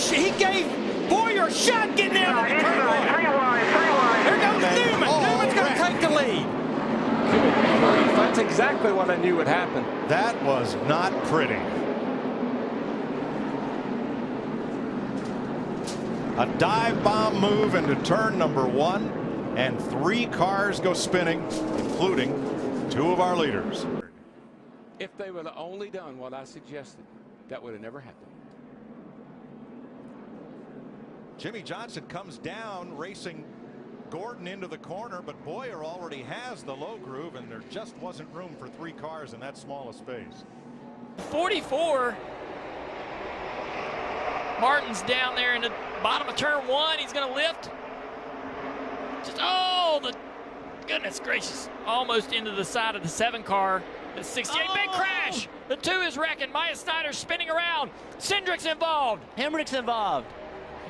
he gave Boyer a shot getting out of the turn one. Here goes Newman. Newman's going to take the lead. That's exactly what I knew would happen. That was not pretty. A dive bomb move into turn number 1, and 3 cars go spinning, including 2 of our leaders. If they would have only done what I suggested, that would have never happened. Jimmy Johnson comes down, racing Gordon into the corner, but Boyer already has the low groove, and there just wasn't room for 3 cars in that small a space. 44. Martin's down there in the bottom of turn 1. He's going to lift. Just, oh, the goodness gracious. Almost into the side of the 7 car. The 68, big crash. The 2 is wrecking. Maya Snyder's spinning around. Cindric's involved. Hemrick's involved.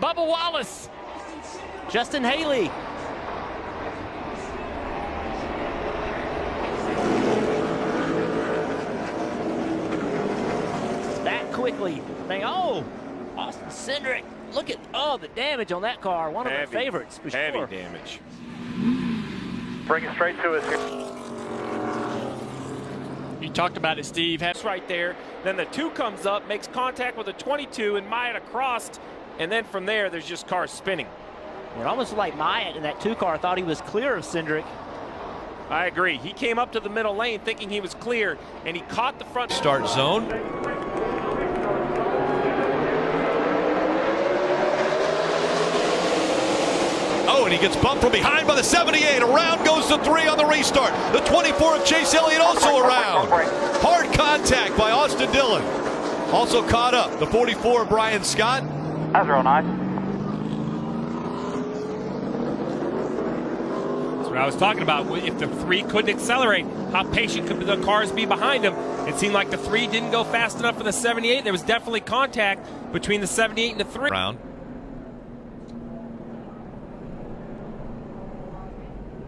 Bubba Wallace. Justin Haley. Back quickly. Oh, Austin Cindric. Look at, the damage on that car. One of our favorites, for sure. Heavy damage. Bring it straight to us. You talked about it, Steve. It's right there. Then the 2 comes up, makes contact with the 22, and Myatt across. And then from there, there's just cars spinning. It almost like Myatt in that 2 car thought he was clear of Cindric. I agree. He came up to the middle lane thinking he was clear, and he caught the front. Start zone. Oh, and he gets bumped from behind by the 78. Around goes the 3 on the restart. The 24 of Chase Elliott also around. Hard contact by Austin Dillon. Also caught up. The 44 of Brian Scott. That's real nice. That's what I was talking about. If the 3 couldn't accelerate, how patient could the cars be behind him? It seemed like the 3 didn't go fast enough for the 78. There was definitely contact between the 78 and the 3. Round.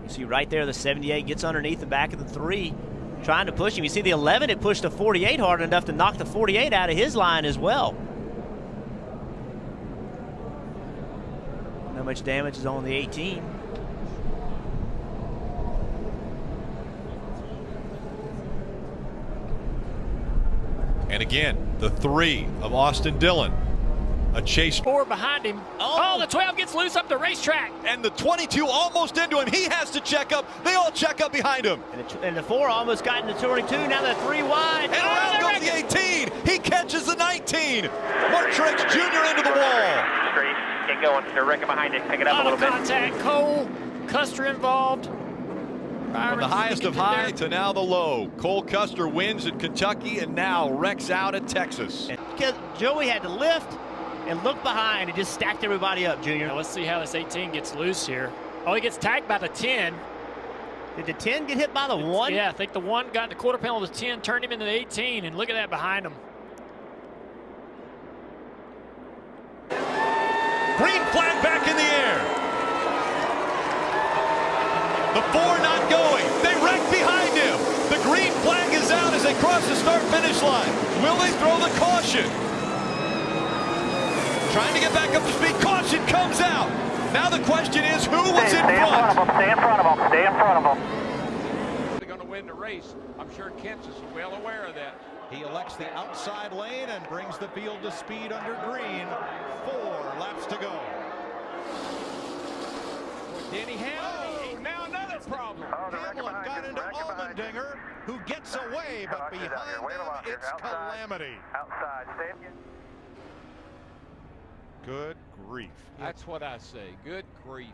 You see right there, the 78 gets underneath the back of the 3, trying to push him. You see the 11, it pushed the 48 hard enough to knock the 48 out of his line as well. How much damage is on the 18? And again, the 3 of Austin Dillon. A chase. 4 behind him. Oh, the 12 gets loose up the racetrack. And the 22 almost into him. He has to check up. They all check up behind him. And the 4 almost got into 22. Now the 3 wide. And around goes the 18. He catches the 19. Martrex Jr. into the wall. Straight. Get going. They're wrecking behind it. Pick it up a little bit. Contact. Cole Custer involved. From the highest of high to now the low. Cole Custer wins at Kentucky and now wrecks out at Texas. Because Joey had to lift and look behind and just stacked everybody up, Junior. Now let's see how this 18 gets loose here. Oh, he gets tagged by the 10. Did the 10 get hit by the 1? Yeah, I think the 1 got in the quarter panel of the 10, turned him into the 18, and look at that behind him. Green flag back in the air. The 4 not going. They wreck behind him. The green flag is out as they cross the start-finish line. Will they throw the caution? Trying to get back up to speed. Caution comes out. Now the question is, who was in front? Stay in front of them. Stay in front of them. They're going to win the race. I'm sure Kent is well aware of that. He elects the outside lane and brings the field to speed under green. 4 laps to go. Denny Hamlin, now another problem. Hamlin got into Allmendinger, who gets away, but behind him, it's calamity. Outside. Stay. Good grief. That's what I say. Good grief.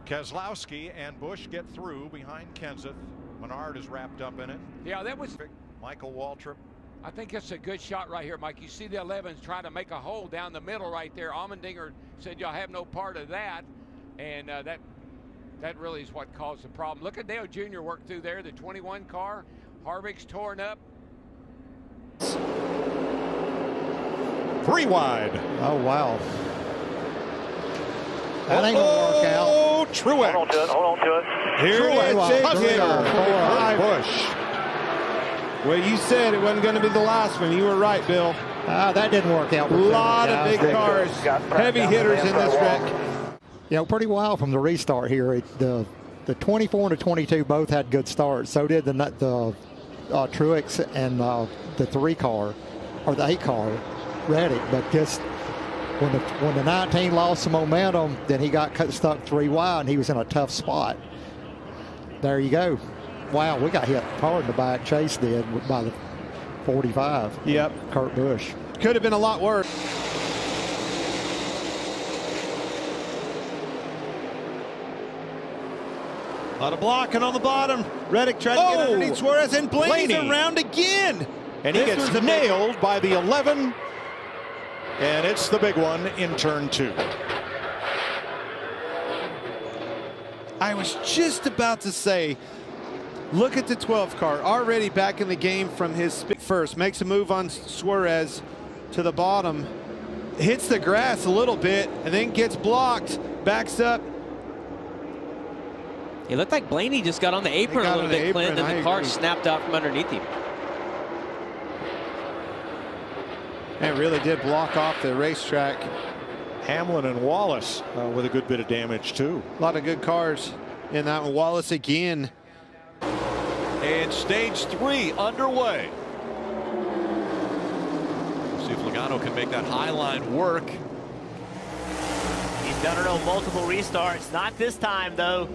Keselowski and Busch get through behind Kenseth. Menard is wrapped up in it. Yeah, that was. Michael Waltrip. I think it's a good shot right here, Mike. You see the 11s trying to make a hole down the middle right there. Allmendinger said, y'all have no part of that. And that really is what caused the problem. Look at Dale Jr. work through there, the 21 car. Harvick's torn up. 3 wide. Oh, wow. That ain't gonna work out. Oh, Truex. Hold on to it. Here Truex it is. for Busch. Well, you said it wasn't going to be the last one. You were right, Bill. That didn't work out. A lot of big cars, heavy hitters in this wreck. You know, pretty wild from the restart here. The 24 and the 22 both had good starts. So did the Truex and the 3 car, or the 8 car, Reddick. But just when the 19 lost some momentum, then he got stuck 3 wide, and he was in a tough spot. There you go. Wow, we got hit hard in the back. Chase did by the 45. Yep. Kurt Busch. Could have been a lot worse. A lot of blocking on the bottom. Reddick tried to get underneath Suarez, and Blaney's around again. And he gets nailed by the 11. And it's the big one in turn 2. I was just about to say, look at the 12 car, already back in the game from his first. Makes a move on Suarez to the bottom. Hits the grass a little bit, and then gets blocked. Backs up. It looked like Blaney just got on the apron a little bit, Clint, and the car snapped out from underneath him. It really did block off the racetrack. Hamlin and Wallace with a good bit of damage, too. A lot of good cars in that one. Wallace again. And stage 3 underway. See if Logano can make that high line work. He's done it on multiple restarts. Not this time, though.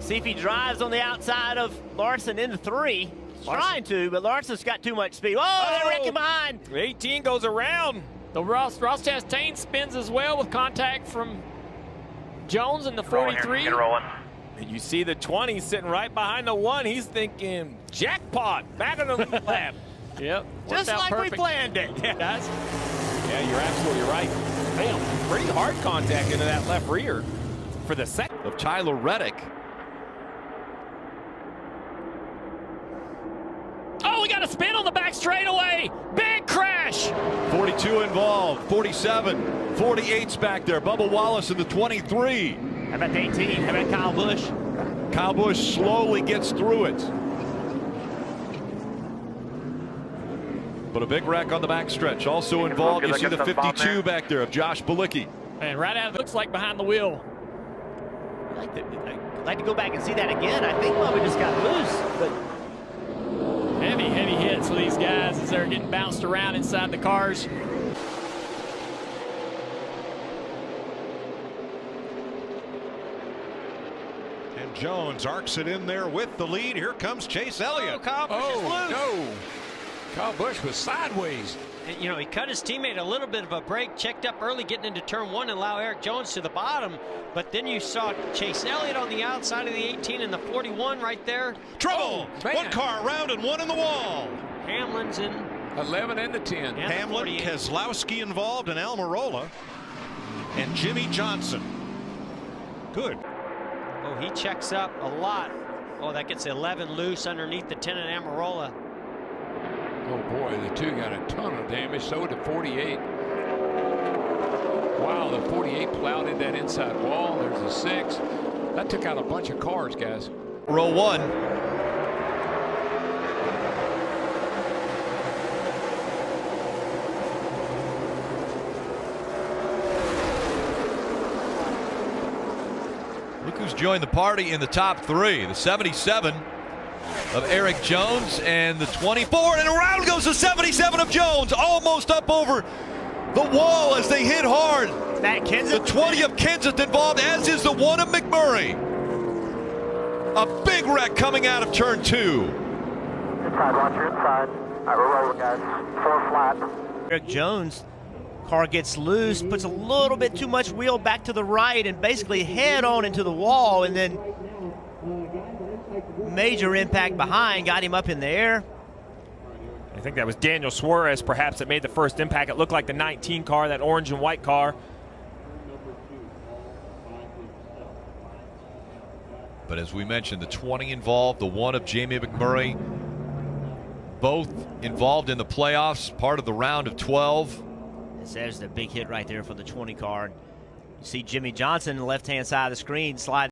See if he drives on the outside of Larson into 3. He's trying to, but Larson's got too much speed. Oh, they're wrecking behind. 18 goes around. The Ross Chastain spins as well with contact from Jones in the 43. Get rolling. And you see the 20 sitting right behind the 1. He's thinking, jackpot, back in the lap. Yep. Just like perfect. we planned it. Yeah, guys. Yeah, you're absolutely right. Damn, pretty hard contact into that left rear for the second. Of Tyler Reddick. Oh, we got a spin on the back straightaway. Big crash. 42 involved, 47, 48's back there. Bubba Wallace in the 23. How about the 18? How about Kyle Busch? Kyle Busch slowly gets through it. But a big wreck on the backstretch. Also involved, you see the 52 back there of Josh Bilicki. And right out of it, looks like behind the wheel. I'd like to go back and see that again. I think Bubba just got loose, but Heavy hits for these guys as they're getting bounced around inside the cars. And Jones arcs it in there with the lead. Here comes Chase Elliott. Kyle Busch is loose. No. Kyle Busch was sideways. And, you know, he cut his teammate a little bit of a break, checked up early getting into turn 1 and allow Eric Jones to the bottom. But then you saw Chase Elliott on the outside of the 18 and the 41 right there. Trouble! One car around and one in the wall. Hamlin's in. 11 and the 10. And Hamlin, the 48. Keselowski involved, and Almirola, and Jimmy Johnson. Good. Oh, he checks up a lot. Oh, that gets 11 loose underneath the 10 and Almirola. Oh boy, the 2 got a ton of damage. So did 48. Wow, the 48 plowed in that inside wall. There's a 6. That took out a bunch of cars, guys. Row 1. Look who's joined the party in the top 3. The 77 of Eric Jones and the 24, and around goes the 77 of Jones, almost up over the wall as they hit hard. That Kenseth. The 20 of Kenseth involved, as is the 1 of McMurray. A big wreck coming out of turn 2. Inside, watch your inside. All right, we're rolling, guys. 4 flat. Eric Jones, car gets loose, puts a little bit too much wheel back to the right and basically head on into the wall, and then major impact behind, got him up in the air. I think that was Daniel Suarez perhaps that made the first impact. It looked like the 19 car, that orange and white car. But as we mentioned, the 20 involved, the 1 of Jamie McMurray, both involved in the playoffs, part of the round of 12. There's the big hit right there for the 20 car. You see Jimmy Johnson on the left-hand side of the screen slide